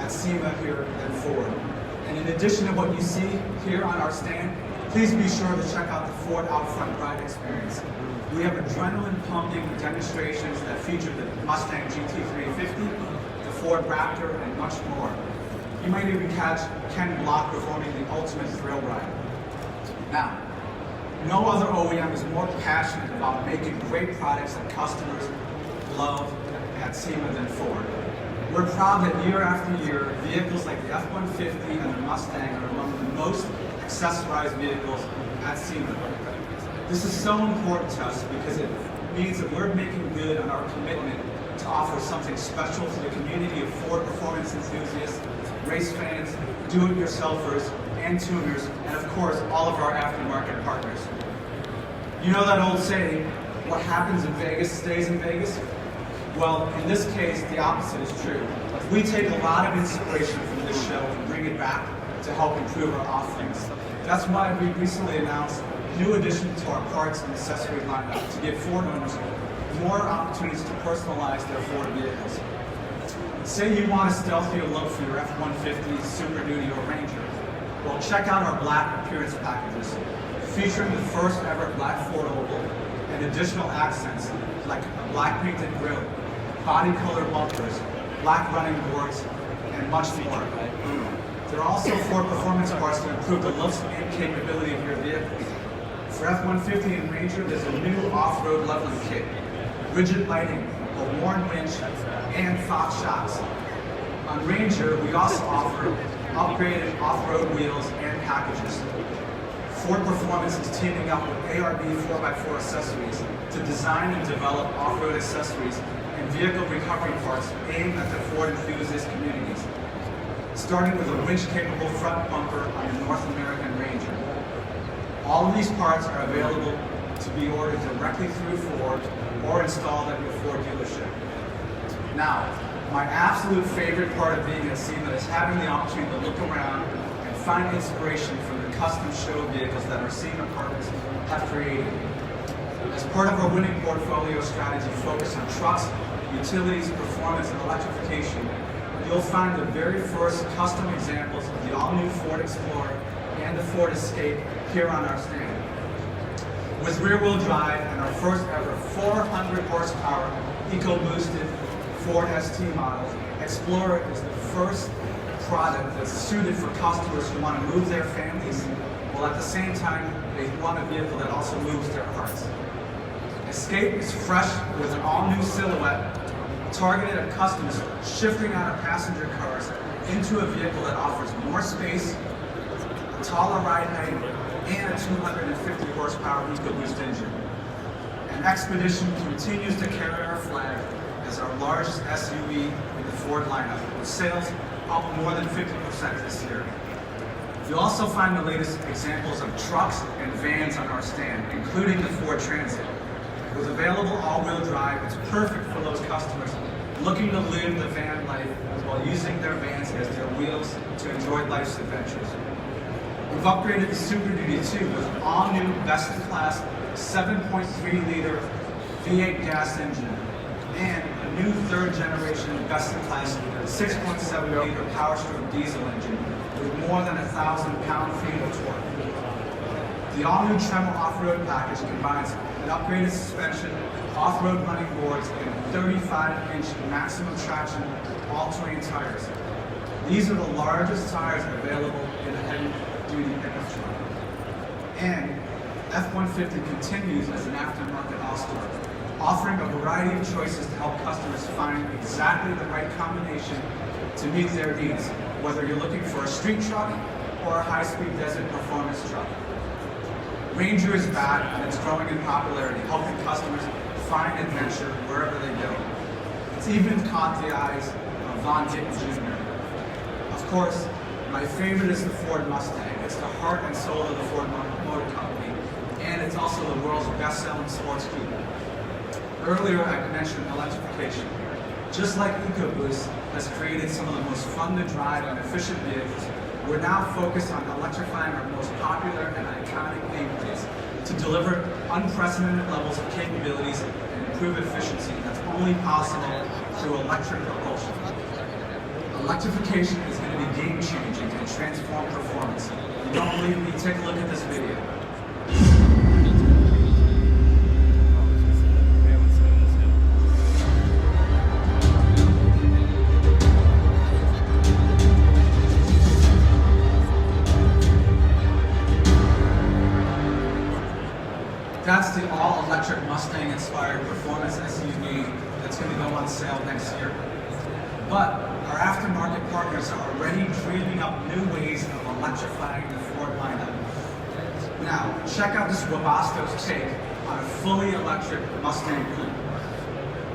at SEMA here at Ford. And in addition to what you see here on our stand, please be sure to check out the Ford Out Front Ride experience. We have adrenaline-pumping demonstrations that feature the Mustang GT350, the Ford Raptor, and much more. You might even catch Ken Block performing the ultimate thrill ride. Now, no other OEM is more passionate about making great products that customers love at SEMA than Ford. We're proud that year after year, vehicles like the F-150 and the Mustang are among the most accessorized vehicles at SEMA. This is so important to us because it means that we're making good on our commitment to offer something special to the community of Ford performance enthusiasts, race fans, do-it-yourselfers, and tuners, and of course, all of our aftermarket partners. You know that old saying, what happens in Vegas stays in Vegas? Well, in this case, the opposite is true. We take a lot of inspiration from this show and bring it back to help improve our offerings. That's why we recently announced a new addition to our parts and accessory lineup to give Ford owners more opportunities to personalize their Ford vehicles. Say you want a stealthier look for your F-150, Super Duty, or Ranger. Well, check out our black appearance packages, featuring the first ever black Ford Oval and additional accents like a black painted grille, body color bumpers, black running boards, and much more. There are also Ford performance parts to improve the looks and capability of your vehicles. For F-150 and Ranger, there's a new off-road leveling kit, rigid lighting, a worn winch, and Fox shocks. On Ranger, we also offer upgraded off-road wheels and packages. Ford Performance is teaming up with ARB 4x4 Accessories to design and develop off-road accessories and vehicle recovery parts aimed at the Ford enthusiast communities, starting with a winch-capable front bumper on the North American Ranger. All of these parts are available to be ordered directly through Ford or installed at your Ford dealership. Now, my absolute favorite part of being at SEMA is having the opportunity to look around and find inspiration from the custom show vehicles that our SEMA partners have created. As part of our winning portfolio strategy focused on trucks, utilities, performance, and electrification, you'll find the very first custom examples of the all-new Ford Explorer and the Ford Escape here on our stand. With rear-wheel drive and our first ever 400 horsepower eco-boosted Ford ST model, Explorer is the first product that's suited for customers who want to move their families, while at the same time they want a vehicle that also moves their hearts. Escape is fresh with an all-new silhouette targeted at customers shifting out of passenger cars into a vehicle that offers more space, a taller ride height, and a 250 horsepower EcoBoost engine. And Expedition continues to carry our flag as our largest SUV in the Ford lineup, with sales up more than 50% this year. You'll also find the latest examples of trucks and vans on our stand, including the Ford Transit. With available all-wheel drive, it's perfect for those customers looking to live the van life while using their vans as their wheels to enjoy life's adventures. We've upgraded the Super Duty 2 with an all-new, best-in-class 7.3-liter V8 gas engine and a new third-generation, best-in-class 6.7-liter Powerstroke diesel engine with more than 1,000 pound-feet of torque. The all-new Tremor off-road package combines an upgraded suspension, off-road running boards, and 35-inch maximum traction all-terrain tires. These are the largest tires available in a heavy-duty pickup truck. And F-150 continues as an aftermarket all-star, offering a variety of choices to help customers find exactly the right combination to meet their needs, whether you're looking for a street truck or a high-speed desert performance truck. Ranger is back and it's growing in popularity, helping customers find adventure wherever they go. It's even caught the eyes of Von Gittin Jr. Of course, my favorite is the Ford Mustang. It's the heart and soul of the Ford Motor Company, and it's also the world's best-selling sports coupe. Earlier, I mentioned electrification. Just like EcoBoost has created some of the most fun to drive and efficient vehicles, we're now focused on electrifying our most popular and iconic nameplates to deliver unprecedented levels of capabilities and improve efficiency that's only possible through electric propulsion. Electrification is going to be game-changing and transform performance. If you don't believe me, take a look at this video. That's the all-electric Mustang-inspired performance SUV that's going to go on sale next year. But our aftermarket partners are already dreaming up new ways of electrifying the Ford lineup. Now, check out this Webasto's take on a fully electric Mustang Coupe.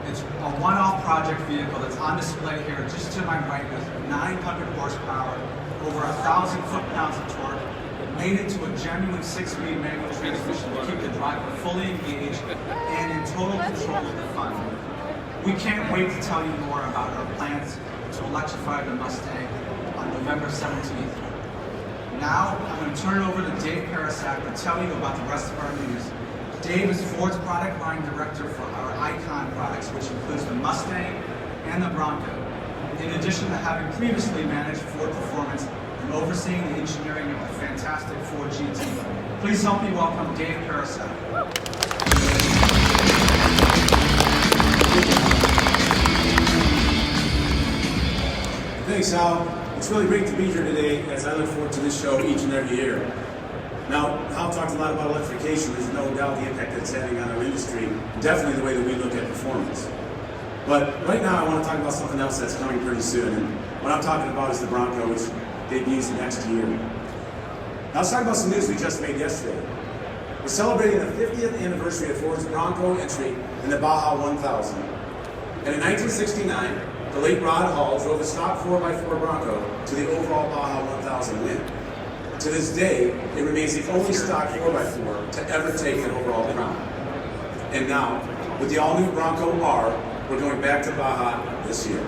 It's a one-off project vehicle that's on display here just to my right with 900 horsepower, over 1,000 foot-pounds of torque, made into a genuine 6-speed manual transmission to keep the driver fully engaged and in total control of the fun. We can't wait to tell you more about our plans to electrify the Mustang on November 17th. Now, I'm going to turn it over to Dave Parasak to tell you about the rest of our news. Dave is Ford's product line director for our Icon products, which includes the Mustang and the Bronco, in addition to having previously managed Ford Performance and overseeing the engineering of the fantastic Ford GT. Please help me welcome Dave Parasak. Thanks, Al. It's really great to be here today as I look forward to this show each and every year. Now, Al talked a lot about electrification. There's no doubt the impact it's having on our industry, definitely the way that we look at performance. But right now I want to talk about something else that's coming pretty soon. And what I'm talking about is the Bronco, which debuts next year. Now let's talk about some news we just made yesterday. We're celebrating the 50th anniversary of Ford's Bronco entry in the Baja 1000. And in 1969, the late Rod Hall drove a stock 4x4 Bronco to the overall Baja 1000 win. To this day, it remains the only stock 4x4 to ever take an overall crown. And now, with the all-new Bronco R, we're going back to Baja this year.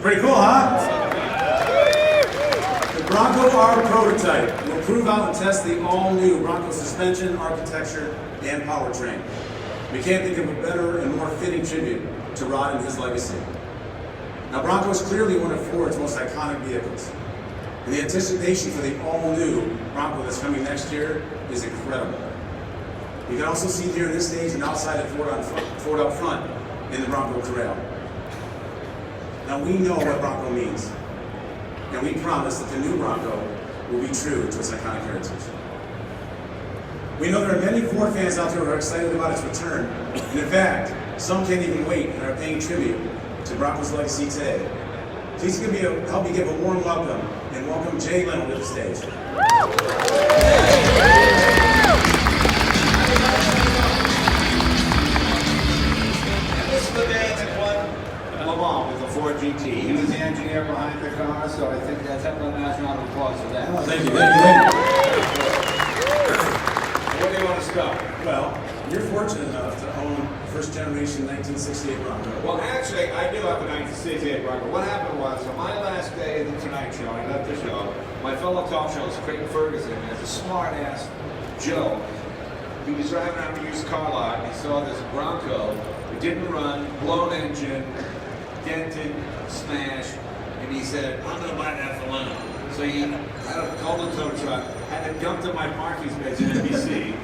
Pretty cool, huh? The Bronco R prototype will prove out and test the all-new Bronco suspension, architecture, and powertrain. We can't think of a better and more fitting tribute to Rod and his legacy. Now, Bronco is clearly one of Ford's most iconic vehicles, and the anticipation for the all-new Bronco that's coming next year is incredible. You can also see here in this stage and outside at Ford up front in the Bronco Corral. Now we know what Bronco means, and we promise that the new Bronco will be true to its iconic heritage. We know there are many Ford fans out there who are excited about its return, and in fact, some can't even wait and are paying tribute to Bronco's legacy today. Please help me give a warm welcome and welcome Jay Leno to the stage. This is the man that won Le Mans with the Ford GT. He was the engineer behind the car, so I think that's a national applause for that. Thank you. Where do you want to start? Well, you're fortunate enough to own first generation 1968 Bronco. Well, actually, I do have a 1968 Bronco. What happened was, on my last day of the Tonight Show, I left the show, my fellow talk show host, Creighton Ferguson, as a smart-ass Joe, he was driving around a used car lot, and he saw this Bronco. It didn't run, blown engine, dented, smashed, and he said, I'm going to buy that for Leno. So he called a tow truck, had it dumped in my parking space in NBC,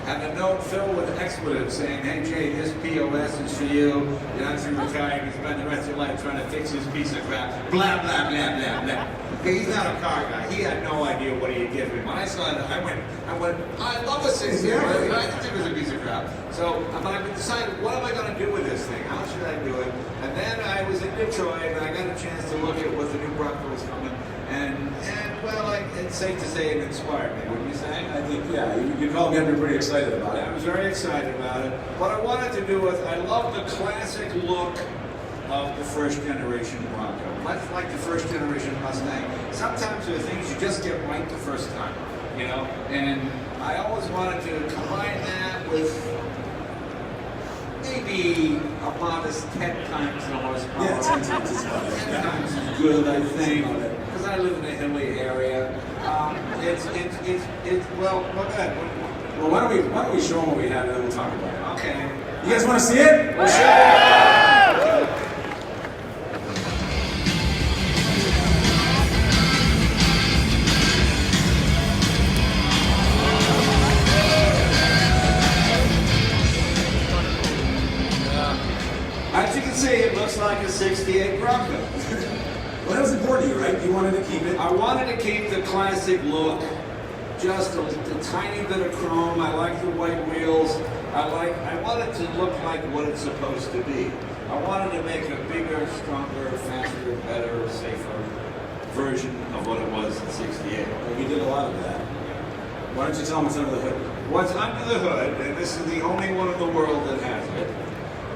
had a note filled with expletives saying, hey Jay, this POS is for you. You're actually retired, you spend the rest of your life trying to fix this piece of crap. Blah, blah, blah, blah, blah. Okay, he's not a car guy. He had no idea what he had given me. When I saw it, I went, I love a 68. I didn't think it was a piece of crap. So I decided, what am I going to do with this thing? How should I do it? And then I was in Detroit, and I got a chance to look at safe to say it inspired me, wouldn't you say? I think, yeah, you called me up, you're pretty excited about it. I was very excited about it. What I wanted to do was, I love the classic look of the first generation Bronco. Much like the first generation Mustang. Sometimes there are things you just get right the first time, you know? And I always wanted to combine that with maybe a modest 10 times the horsepower. Yeah, 10 times is fine. 10 times is good, I think, because I live in a hilly area. Well, look at it. Well, why don't we show them what we have and then we'll talk about it. Okay. You guys want to see it? We'll show you. As you can see, it looks like a 68 Bronco. Well, that was important to you, right? You wanted to keep it. I wanted to keep the classic look, just a tiny bit of chrome. I like the white wheels. I wanted to look like what it's supposed to be. I wanted to make a bigger, stronger, faster, better, safer version of what it was in 68. Well, we did a lot of that. Why don't you tell them what's under the hood? What's under the hood, and this is the only one in the world that has it,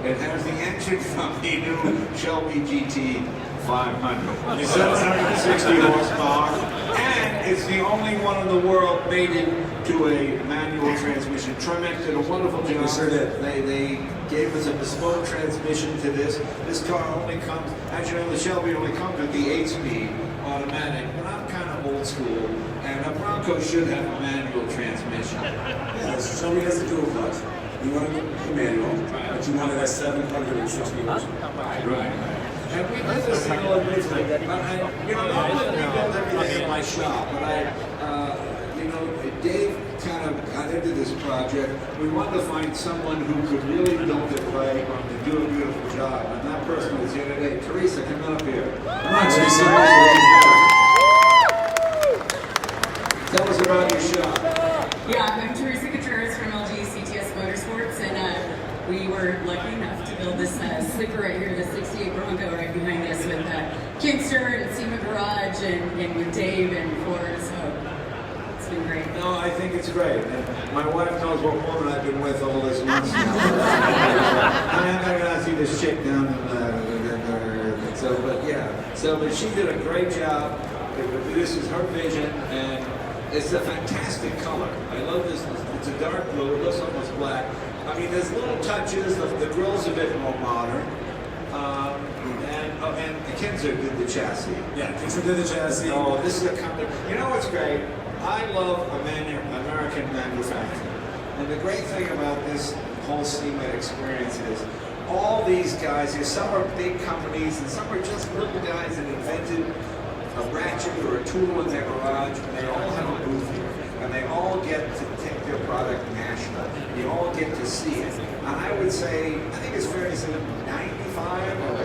it has the engine from the new Shelby GT500. It's 760 horsepower, and it's the only one in the world made into a manual transmission. Tremec did a wonderful job. We sure did. They gave us a bespoke transmission to this. This car only comes, as you know, the Shelby only comes with the 8-speed automatic, but I'm kind of old school, and a Bronco should have a manual transmission. Yeah, Shelby doesn't do a clutch. You wanted the manual, but you wanted that 760 horsepower. Right. And we did this thing all originally, but normally we build everything in my shop, but Dave kind of got into this project. We wanted to find someone who could really build it right and do a beautiful job, and that person is here today. Teresa, come up here. Come on, Teresa. Tell us about your shop. Yeah, I'm Teresa Contreras from LG CTS Motorsports, and we were lucky enough to build this sleeper right here, the 68 Bronco right behind us with Kinster and SEMA Garage and with Dave and Ford, so it's been great. No, I think it's great. And my wife knows what woman I've been with all this months now. I'm gonna see this chick down but she did a great job. This is her vision, and it's a fantastic color. I love this. It's a dark blue. It looks almost black. I mean, there's little touches. The grill's a bit more modern. And Kinzer did the chassis. Yeah, Kinzer did the chassis. Oh, this is a company. You know what's great? I love American manufacturing. And the great thing about this whole SEMA experience is all these guys, some are big companies and some are just little guys that invented a ratchet or a tool in their garage, and they all have a booth here. And they all get to take their product national. You all get to see it. And I would say, I think it's fair to say that 95 or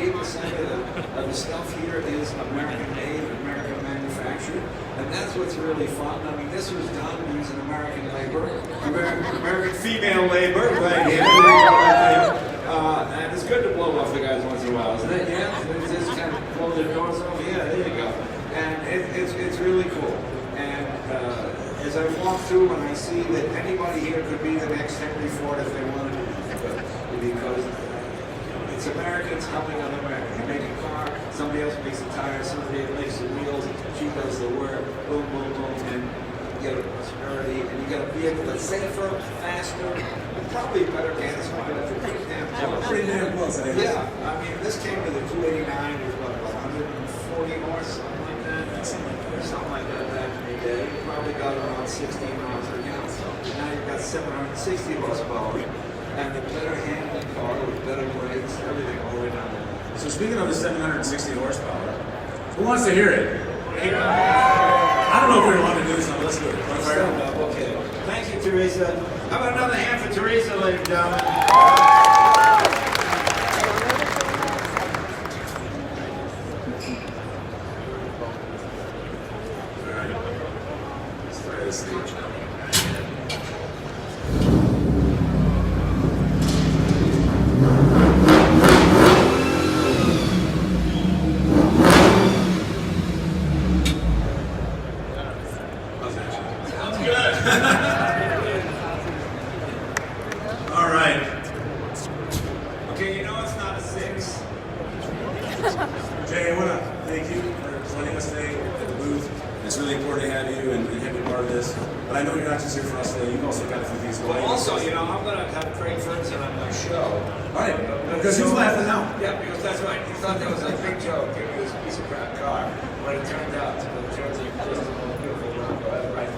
98% of the stuff here is American made, American manufactured. And that's what's really fun. I mean, this was done using American labor, American female labor, right here. And it's good to blow off the guys once in a while, isn't it? Yeah, just kind of blow the doors off. Yeah, there you go. And it's really cool. And as I walk through and I see that anybody here could be the next Henry Ford if they wanted to, because it's Americans helping other Americans. You make a car, somebody else makes the tires, somebody else makes the wheels, she does the work, boom, boom, boom, and you get a prosperity, and you get a vehicle that's safer, faster, and probably better gas mileage. Pretty damn close. Pretty damn close. Yeah, I mean, this came with a 289 with what, 140 horse, something like that? Something like that back in the day. You probably got around 16 miles per gallon. So now you've got 760 horsepower, and a better handling car with better brakes, everything all the way down there. So speaking of the 760 horsepower, who wants to hear it? I don't know if we want to do this one, but let's do it. Stand up, okay. Thank you, Teresa. How about another hand for Teresa, ladies and gentlemen? All right. Let's try this thing. Jay, I want to thank you for joining us today at the booth. It's really important to have you and have you part of this. But I know you're not just here for us today. You've also got a few things going on. Well, also, you know, I'm going to have Craig Ferguson on my show. All right, because he's laughing now. Yeah, because that's right. He thought that was a big joke. Give me this piece of crap car. But it turned out to be just a beautiful Bronco. Right.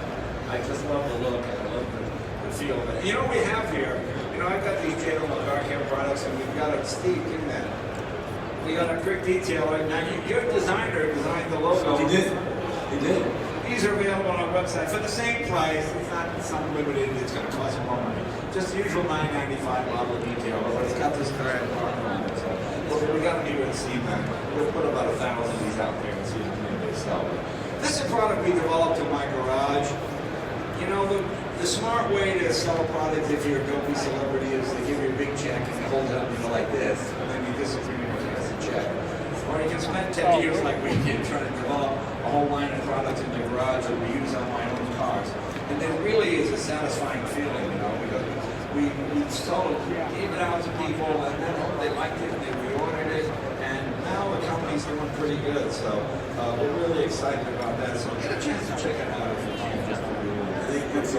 I just love the look and I love the feel of it. You know what we have here? You know, I've got these J-Lo car cam products, and we've got a Steve in that. We got a quick detail right now. Your designer designed the logo. He did. He did. These are available on our website for the same price. It's not some limited. It's going to cost more money. Just the usual $9.95 model detail, but it's got this current mark on it. So we got to be able to see that. We'll put about 1,000 of these out there and see how many they sell. This is a product we developed in my garage. You know, the smart way to sell a product if you're a dopey celebrity is to give you a big check and you hold it up and go like this, and then you disappear and you get the check. Or you can spend 10 years like we did trying to develop a whole line of products in the garage that we use on my own cars. And it really is a satisfying feeling, you know, because we gave it out to people and then they liked it and they reordered it. And now the company's doing pretty good, so we're really excited about that. So get a chance to check it out if you can. I think that's